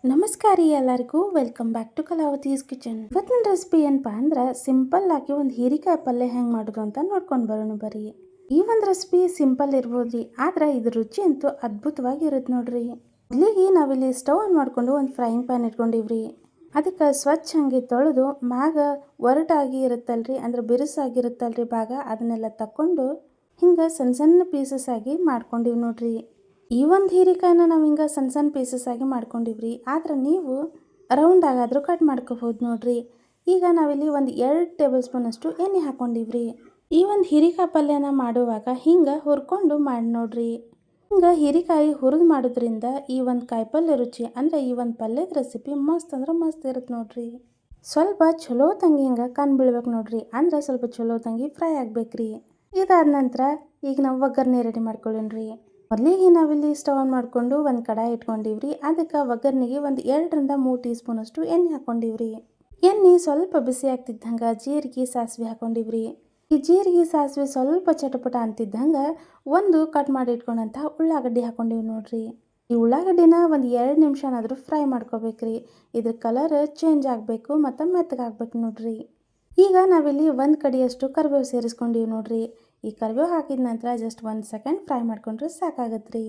ನಮಸ್ಕಾರ ರೀ ಎಲ್ಲರಿಗೂ welcome back to Kalavathi's kitchen. ಇವತ್ತಿನ ರೆಸಿಪಿ ಏನಪ್ಪಾ ಅಂದ್ರೆ ಸಿಂಪಲ್ ಆಗಿ ಒಂದು ಹೀರಿಕಾಯಿ ಪಲ್ಯ ಹೆಂಗ್ ಮಾಡೋದು ಅಂತ ನೋಡ್ಕೊಂಡು ಬರೋಣ ಬರ್ರಿ. ಈ ಒಂದು ರೆಸಿಪಿ ಸಿಂಪಲ್ ಇರ್ಬೋದ್ರಿ, ಆದ್ರೆ ಇದ್ರ ರುಚಿ ಅಂತೂ ಅದ್ಭುತವಾಗಿ ಇರುತ್ತೆ ನೋಡ್ರಿ. ಮೊದಲಿಗೆ ನಾವಿಲ್ಲಿ ಸ್ಟವ್ ಆನ್ ಮಾಡ್ಕೊಂಡು ಒಂದು ಫ್ರೈಯಿಂಗ್ ಪ್ಯಾನ್ ಇಟ್ಕೊಂಡಿವ್ರಿ. ಅದಕ್ಕೆ ಸ್ವಚ್ಛ ಹಂಗೆ ತೊಳೆದು ಮ್ಯಾಗ ಒರಟಾಗಿ ಇರುತ್ತಲ್ರಿ, ಅಂದ್ರೆ ಬಿರುಸಾಗಿರುತ್ತಲ್ರಿ ಭಾಗ, ಅದನ್ನೆಲ್ಲ ತಕೊಂಡು ಹಿಂಗೆ ಸಣ್ಣ ಸಣ್ಣ ಪೀಸಸ್ ಆಗಿ ಮಾಡ್ಕೊಂಡಿವಿ ನೋಡ್ರಿ. ಈ ಒಂದು ಹೀರಿಕಾಯಿನ ನಾವು ಹಿಂಗೆ ಸಣ್ಣ ಸಣ್ಣ ಪೀಸಸ್ ಆಗಿ ಮಾಡ್ಕೊಂಡಿವ್ರಿ, ಆದ್ರೆ ನೀವು ರೌಂಡ್ ಆಗಾದರೂ ಕಟ್ ಮಾಡ್ಕೋಬಹುದು ನೋಡ್ರಿ. ಈಗ ನಾವಿಲ್ಲಿ ಒಂದು 2 ಟೇಬಲ್ ಸ್ಪೂನ್ ಅಷ್ಟು ಎಣ್ಣೆ ಹಾಕೊಂಡಿವ್ರಿ. ಈ ಒಂದು ಹೀರಿಕಾಯಿ ಪಲ್ಯನ ಮಾಡುವಾಗ ಹಿಂಗೆ ಹುರ್ಕೊಂಡು ಮಾಡಿ ನೋಡ್ರಿ. ಹಿಂಗೆ ಹೀರಿಕಾಯಿ ಹುರಿದು ಮಾಡೋದ್ರಿಂದ ಈ ಒಂದು ಕಾಯಿಪಲ್ಯ ರುಚಿ ಅಂದ್ರೆ ಈ ಒಂದು ಪಲ್ಯದ ರೆಸಿಪಿ ಮಸ್ತ್ ಅಂದ್ರೆ ಮಸ್ತ್ ಇರುತ್ತೆ ನೋಡ್ರಿ. ಸ್ವಲ್ಪ ಚಲೋ ತಂಗಿ ಹಿಂಗೆ ಕಣ್ ಬೀಳ್ಬೇಕು ನೋಡ್ರಿ, ಅಂದ್ರೆ ಸ್ವಲ್ಪ ಚಲೋ ತಂಗಿ ಫ್ರೈ ಆಗ್ಬೇಕ್ರಿ. ಇದಾದ ನಂತರ ಈಗ ನಾವು ಒಗ್ಗರಣೆ ರೆಡಿ ಮಾಡ್ಕೊಳ್ಳೋಣ್ರಿ. ಮೊದಲಿಗೆ ನಾವಿಲ್ಲಿ ಸ್ಟವ್ ಆನ್ ಮಾಡಿಕೊಂಡು ಒಂದು ಕಡಾಯಿ ಇಟ್ಕೊಂಡಿವ್ರಿ. ಅದಕ್ಕೆ ಒಗ್ಗರಣೆಗೆ ಒಂದು 2 ರಿಂದ 3 ಟೀ ಸ್ಪೂನ್ ಅಷ್ಟು ಎಣ್ಣೆ ಹಾಕೊಂಡಿವ್ರಿ. ಎಣ್ಣೆ ಸ್ವಲ್ಪ ಬಿಸಿ ಆಗ್ತಿದ್ದಂಗೆ ಜೀರಿಗೆ ಸಾಸಿವೆ ಹಾಕೊಂಡಿವ್ರಿ. ಈ ಜೀರಿಗೆ ಸಾಸಿವೆ ಸ್ವಲ್ಪ ಚಟಪಟ ಅಂತಿದ್ದಂಗೆ ಒಂದು ಕಟ್ ಮಾಡಿ ಇಟ್ಕೊಂಡಂಥ ಉಳ್ಳಾಗಡ್ಡಿ ಹಾಕೊಂಡಿವಿ ನೋಡ್ರಿ. ಈ ಉಳ್ಳಾಗಡ್ಡಿನ ಒಂದು 2 ನಿಮಿಷನಾದರೂ ಫ್ರೈ ಮಾಡ್ಕೋಬೇಕ್ರಿ. ಇದ್ರ ಕಲರ್ ಚೇಂಜ್ ಆಗಬೇಕು ಮತ್ತು ಮೆತ್ತಗಾಗ್ಬೇಕು ನೋಡ್ರಿ. ಈಗ ನಾವಿಲ್ಲಿ ಒಂದು ಕಡಿಯಷ್ಟು ಕರಿಬೇವು ಸೇರಿಸ್ಕೊಂಡಿವಿ ನೋಡ್ರಿ. ಈ ಕರಿಬೇವು ಹಾಕಿದ ನಂತರ ಜಸ್ಟ್ 1 ಸೆಕೆಂಡ್ ಫ್ರೈ ಮಾಡ್ಕೊಂಡ್ರೆ ಸಾಕಾಗತ್ರಿ.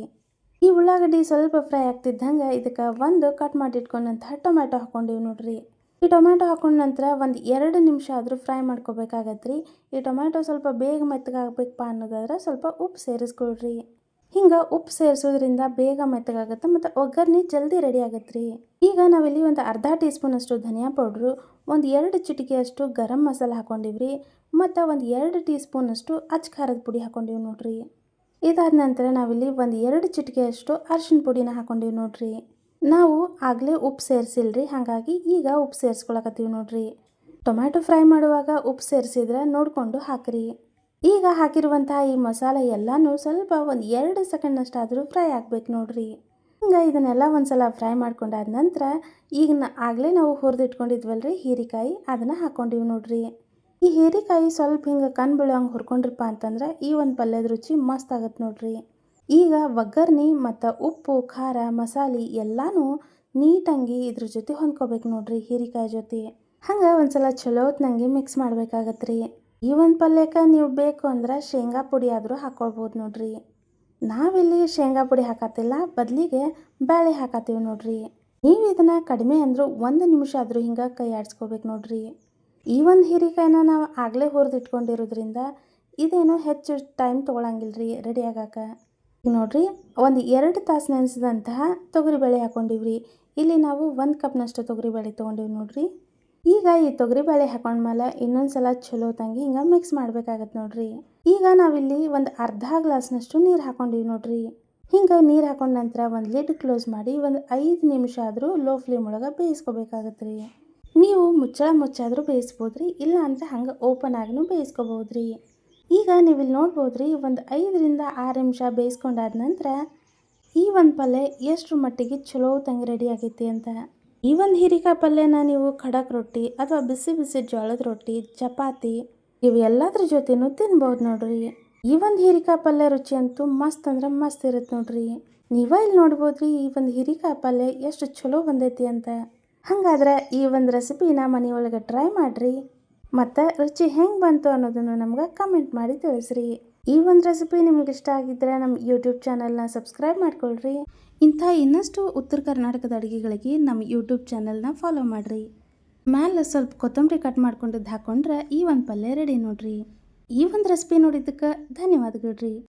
ಈ ಉಳ್ಳಾಗಡ್ಡಿ ಸ್ವಲ್ಪ ಫ್ರೈ ಆಗ್ತಿದ್ದಂಗೆ ಇದಕ್ಕೆ ಒಂದು ಕಟ್ ಮಾಡಿ ಇಟ್ಕೊಂಡಂತಹ ಟೊಮ್ಯಾಟೊ ಹಾಕೊಂಡಿವಿ ನೋಡ್ರಿ. ಈ ಟೊಮ್ಯಾಟೊ ಹಾಕೊಂಡ ನಂತರ ಒಂದು 2 ನಿಮಿಷ ಆದರೂ ಫ್ರೈ ಮಾಡ್ಕೋಬೇಕಾಗತ್ರಿ. ಈ ಟೊಮ್ಯಾಟೊ ಸ್ವಲ್ಪ ಬೇಗ ಮೆತ್ತಗಾಗಬೇಕಪ್ಪ ಅನ್ನೋದಾದ್ರೆ ಸ್ವಲ್ಪ ಉಪ್ಪು ಸೇರಿಸ್ಕೊಳ್ರಿ. ಹಿಂಗೆ ಉಪ್ಪು ಸೇರಿಸೋದ್ರಿಂದ ಬೇಗ ಮೆತ್ತಗಾಗುತ್ತೆ ಮತ್ತು ಒಗ್ಗರಣೆ ಜಲ್ದಿ ರೆಡಿ ಆಗತ್ರಿ. ಈಗ ನಾವಿಲ್ಲಿ ಒಂದು ಅರ್ಧ ಟೀ ಸ್ಪೂನ್ ಅಷ್ಟು ಧನಿಯಾ ಪೌಡ್ರು, ಒಂದು 2 ಚಿಟಿಕೆಯಷ್ಟು ಗರಂ ಮಸಾಲ ಹಾಕೊಂಡಿವ್ರಿ, ಮತ್ತು ಒಂದು 2 ಟೀ ಸ್ಪೂನ್ ಅಷ್ಟು ಅಚ್ಚ ಖಾರದ ಪುಡಿ ಹಾಕೊಂಡಿವಿ ನೋಡ್ರಿ. ಇದಾದ ನಂತರ ನಾವಿಲ್ಲಿ ಒಂದು 2 ಚಿಟಿಕೆಯಷ್ಟು ಅರಿಶಿನ ಪುಡಿನ ಹಾಕೊಂಡಿವಿ ನೋಡ್ರಿ. ನಾವು ಆಗಲೇ ಉಪ್ಪು ಸೇರಿಸಿಲ್ರಿ, ಹಾಗಾಗಿ ಈಗ ಉಪ್ಪು ಸೇರಿಸ್ಕೊಳಕತ್ತೀವಿ ನೋಡ್ರಿ. ಟೊಮ್ಯಾಟೊ ಫ್ರೈ ಮಾಡುವಾಗ ಉಪ್ಪು ಸೇರಿಸಿದ್ರೆ ನೋಡಿಕೊಂಡು ಹಾಕ್ರಿ. ಈಗ ಹಾಕಿರುವಂತಹ ಈ ಮಸಾಲೆ ಎಲ್ಲನೂ ಸ್ವಲ್ಪ ಒಂದು 2 ಸೆಕೆಂಡ್ನಷ್ಟಾದರೂ ಫ್ರೈ ಆಗ್ಬೇಕು ನೋಡ್ರಿ. ಹಿಂಗೆ ಇದನ್ನೆಲ್ಲ ಒಂದ್ಸಲ ಫ್ರೈ ಮಾಡ್ಕೊಂಡಾದ ನಂತರ ಈಗ ಆಗಲೇ ನಾವು ಹುರಿದಿಟ್ಕೊಂಡಿದ್ವಲ್ರಿ ಹೀರಿಕಾಯಿ, ಅದನ್ನು ಹಾಕೊಂಡಿವಿ ನೋಡ್ರಿ. ಈ ಹೀರಿಕಾಯಿ ಸ್ವಲ್ಪ ಹಿಂಗೆ ಕಣ್ ಬೀಳೋಂಗೆ ಹುರ್ಕೊಂಡ್ರಪ್ಪ ಅಂತಂದ್ರೆ ಈ ಒಂದು ಪಲ್ಯದ ರುಚಿ ಮಸ್ತ್ ಆಗತ್ತೆ ನೋಡ್ರಿ. ಈಗ ಒಗ್ಗರಣೆ ಮತ್ತು ಉಪ್ಪು ಖಾರ ಮಸಾಲೆ ಎಲ್ಲನೂ ನೀಟಂಗಿ ಇದ್ರ ಜೊತೆ ಹೊಂದ್ಕೋಬೇಕು ನೋಡ್ರಿ ಹೀರಿಕಾಯಿ ಜೊತೆ. ಹಂಗೆ ಒಂದ್ಸಲ ಚಲೋ ಹೊತ್ನಂಗೆ ಮಿಕ್ಸ್ ಮಾಡ್ಬೇಕಾಗತ್ರಿ. ಈ ಒಂದು ಪಲ್ಯಕ್ಕೆ ನೀವು ಬೇಕು ಅಂದ್ರೆ ಶೇಂಗಾ ಪುಡಿ ಆದರೂ ಹಾಕ್ಕೊಳ್ಬೋದು ನೋಡ್ರಿ. ನಾವಿಲ್ಲಿ ಶೇಂಗಾ ಪುಡಿ ಹಾಕತ್ತಿಲ್ಲ, ಬದಲಿಗೆ ಬೇಳೆ ಹಾಕತ್ತೀವಿ ನೋಡ್ರಿ. ನೀವು ಇದನ್ನು ಕಡಿಮೆ ಅಂದರೂ 1 ನಿಮಿಷ ಆದರೂ ಹಿಂಗೆ ಕೈ ಆಡಿಸ್ಕೋಬೇಕು ನೋಡ್ರಿ. ಈ ಒಂದು ಹೀರಿಕಾಯಿನ ನಾವು ಆಗಲೇ ಹುರಿದಿಟ್ಕೊಂಡಿರೋದ್ರಿಂದ ಇದೇನು ಹೆಚ್ಚು ಟೈಮ್ ತೊಗೊಳಂಗಿಲ್ರಿ ರೆಡಿ ಆಗಾಕ. ಈಗ ನೋಡ್ರಿ ಒಂದು 2 ತಾಸು ನೆನೆಸಿದಂತಹ ತೊಗರಿಬೇಳೆ ಹಾಕೊಂಡಿವ್ರಿ. ಇಲ್ಲಿ ನಾವು 1 ಕಪ್ನಷ್ಟು ತೊಗರಿಬೇಳೆ ತೊಗೊಂಡಿವಿ ನೋಡ್ರಿ. ಈಗ ಈ ತೊಗರಿಬೇಳೆ ಹಾಕೊಂಡ್ಮೇಲೆ ಇನ್ನೊಂದು ಸಲ ಚಲೋ ತಂಗಿ ಹಿಂಗೆ ಮಿಕ್ಸ್ ಮಾಡ್ಬೇಕಾಗತ್ತೆ ನೋಡ್ರಿ. ಈಗ ನಾವಿಲ್ಲಿ ಒಂದು ಅರ್ಧ ಗ್ಲಾಸ್ನಷ್ಟು ನೀರು ಹಾಕೊಂಡಿವಿ ನೋಡ್ರಿ. ಹಿಂಗೆ ನೀರು ಹಾಕೊಂಡ ನಂತರ ಒಂದು ಲಿಡ್ ಕ್ಲೋಸ್ ಮಾಡಿ ಒಂದು 5 ನಿಮಿಷ ಆದರೂ ಲೋ ಫ್ಲೇಮ್ ಒಳಗೆ ಬೇಯಿಸ್ಕೋಬೇಕಾಗತ್ತೆ ರೀ. ನೀವು ಮುಚ್ಚಾದರೂ ಬೇಯಿಸ್ಬೋದ್ರಿ, ಇಲ್ಲ ಅಂದರೆ ಹಂಗೆ ಓಪನ್ ಆಗಿನೂ ಬೇಯಿಸ್ಕೋಬೋದ್ರಿ. ಈಗ ನೀವಿಲ್ಲಿ ನೋಡ್ಬೋದ್ರಿ ಒಂದು 5 ರಿಂದ 6 ನಿಮಿಷ ಬೇಯಿಸ್ಕೊಂಡಾದ ನಂತರ ಈ ಒಂದು ಪಲ್ಯ ಎಷ್ಟು ಮಟ್ಟಿಗೆ ಚಲೋ ತಂಗಿ ರೆಡಿ ಆಗೈತಿ ಅಂತ. ಈ ಒಂದು ಹೀರಿಕಾಯಿ ಪಲ್ಯನ ನೀವು ಖಡಕ್ ರೊಟ್ಟಿ ಅಥವಾ ಬಿಸಿ ಬಿಸಿ ಜೋಳದ ರೊಟ್ಟಿ, ಚಪಾತಿ ಇವೆಲ್ಲದ್ರ ಜೊತೆನೂ ತಿನ್ಬೋದು ನೋಡ್ರಿ. ಈ ಒಂದು ಹೀರಿಕಾಯಿ ಪಲ್ಯ ರುಚಿ ಅಂತೂ ಮಸ್ತ್ ಅಂದ್ರೆ ಮಸ್ತ್ ಇರುತ್ತೆ ನೋಡ್ರಿ. ನೀವ ಇಲ್ಲಿ ನೋಡ್ಬೋದ್ರಿ ಈ ಒಂದು ಹೀರಿಕಾಯಿ ಪಲ್ಯ ಎಷ್ಟು ಚಲೋ ಬಂದೈತಿ ಅಂತ. ಹಾಗಾದ್ರೆ ಈ ಒಂದು ರೆಸಿಪಿನ ಮನೆಯೊಳಗೆ ಟ್ರೈ ಮಾಡಿರಿ, ಮತ್ತು ರುಚಿ ಹೆಂಗೆ ಬಂತು ಅನ್ನೋದನ್ನು ನಮ್ಗೆ ಕಮೆಂಟ್ ಮಾಡಿ ತಿಳಿಸ್ರಿ. ಈ ಒಂದು ರೆಸಿಪಿ ನಿಮ್ಗೆ ಇಷ್ಟ ಆಗಿದ್ದರೆ ನಮ್ಮ ಯೂಟ್ಯೂಬ್ ಚಾನಲ್ನ ಸಬ್ಸ್ಕ್ರೈಬ್ ಮಾಡ್ಕೊಳ್ರಿ. ಇಂಥ ಇನ್ನಷ್ಟು ಉತ್ತರ ಕರ್ನಾಟಕದ ಅಡುಗೆಗಳಿಗೆ ನಮ್ಮ ಯೂಟ್ಯೂಬ್ ಚಾನಲ್ನ ಫಾಲೋ ಮಾಡಿರಿ. ಮೇಲೆ ಸ್ವಲ್ಪ ಕೊತ್ತಂಬರಿ ಕಟ್ ಮಾಡ್ಕೊಂಡಿದ್ದು ಹಾಕೊಂಡ್ರೆ ಈ ಒಂದು ಪಲ್ಯ ರೆಡಿ ನೋಡ್ರಿ. ಈ ಒಂದು ರೆಸಿಪಿ ನೋಡಿದ್ದಕ್ಕೆ ಧನ್ಯವಾದಗಳು ರೀ.